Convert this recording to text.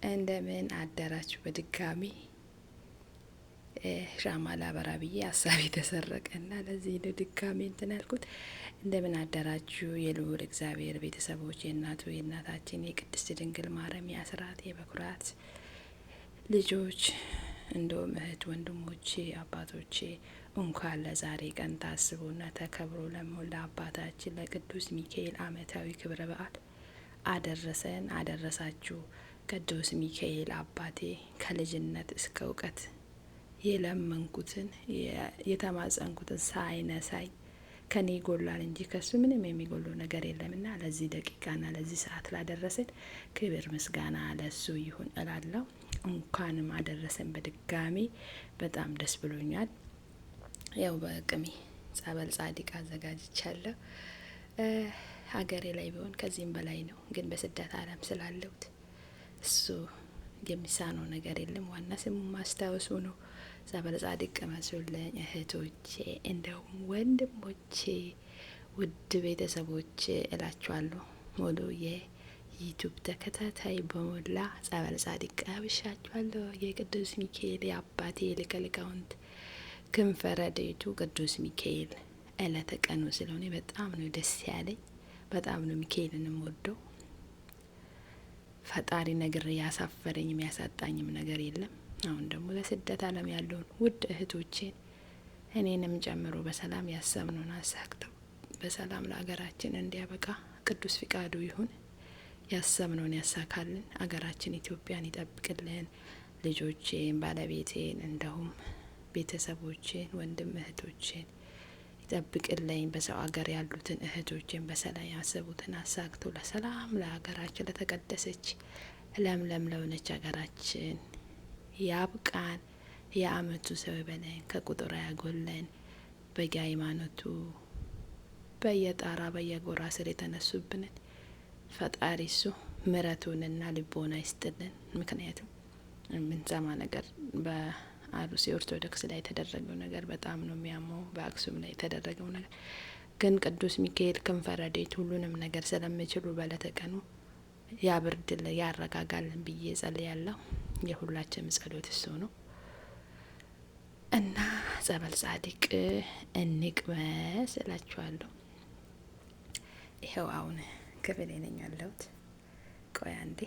እንደምን አደራችሁ በድጋሚ ሻማ ላበራ ብዬ ሀሳቤ ተሰረቀና ለዚህ ነው ድጋሚ እንትን ያልኩት። እንደምን አደራችሁ የልዑል እግዚአብሔር ቤተሰቦች፣ የእናታችን የቅድስት ድንግል ማርያም የአስራት የበኩራት ልጆች፣ እንደውም እህት ወንድሞቼ፣ አባቶቼ እንኳን ለዛሬ ቀን ታስቦና ተከብሮ ለሞላ አባታችን ለቅዱስ ሚካኤል ዓመታዊ ክብረ በዓል አደረሰን አደረሳችሁ። ቅዱስ ሚካኤል አባቴ ከልጅነት እስከ እውቀት የለመንኩትን የተማጸንኩትን ሳይነሳኝ ከኔ ይጎላል እንጂ ከሱ ምንም የሚጎለው ነገር የለምና ለዚህ ደቂቃና ለዚህ ሰዓት ላደረሰን ክብር ምስጋና ለሱ ይሁን እላለሁ። እንኳንም አደረሰን በድጋሚ በጣም ደስ ብሎኛል። ያው በቅሜ ጸበል ጻዲቅ አዘጋጅቻለሁ። ሀገሬ ላይ ቢሆን ከዚህም በላይ ነው፣ ግን በስደት ዓለም ስላለሁት እሱ የሚሳነው ነገር የለም። ዋና ስሙ ማስታወሱ ነው። ጸበል ጻዲቅ ቅመሱልኝ እህቶቼ፣ እንደውም ወንድሞቼ፣ ውድ ቤተሰቦቼ እላችኋለሁ። ሙሉ የዩቱብ ተከታታይ በሞላ ጸበል ጻዲቅ ቀብሻችኋለሁ። የቅዱስ ሚካኤል የአባቴ ሊቀ ሊቃውንት ክንፈ ረድኤቱ ቅዱስ ሚካኤል እለተ ቀኑ ስለሆነ በጣም ነው ደስ ያለኝ። በጣም ነው ሚካኤልን ወደው። ፈጣሪ ነገር ያሳፈረኝም ያሳጣኝም ነገር የለም። አሁን ደግሞ ለስደት ዓለም ያለውን ውድ እህቶቼን እኔንም ጨምሮ በሰላም ያሰብነውን አሳክተው በሰላም ለሀገራችን እንዲያበቃ ቅዱስ ፍቃዱ ይሁን። ያሰብነውን ያሳካልን፣ አገራችን ኢትዮጵያን ይጠብቅልን። ልጆቼን፣ ባለቤቴን፣ እንደሁም ቤተሰቦቼን፣ ወንድም እህቶቼን ይጠብቅልኝ። በሰው ሀገር ያሉትን እህቶችን በሰላም ያሰቡትን አሳክቶ ለሰላም ለሀገራችን ለተቀደሰች ለምለም ለሆነች ሀገራችን ያብቃን። የአመቱ ሰው ይበለን፣ ከቁጥር ያጎለን። በየሃይማኖቱ በየጣራ በየጎራ ስር የተነሱብንን ፈጣሪ እሱ ምሕረቱንና ልቦና ይስጥልን። ምክንያቱም የምንሰማ ነገር በአሩሲ ኦርቶዶክስ ላይ የተደረገው ነገር በጣም ነው የሚያመው። በአክሱም ላይ የተደረገው ነገር ግን ቅዱስ ሚካኤል ክንፈ ረድኤት ሁሉንም ነገር ስለሚችሉ በዕለተ ቀኑ ያብርድልን ያረጋጋልን ብዬ ጸልያለሁ። የሁላችንም ጸሎት እሱ ነው እና ጸበል ጻዲቅ እንቅመስ እላችኋለሁ። ይኸው አሁን ክፍሌ ነኝ ያለሁት። ቆይ አንዴ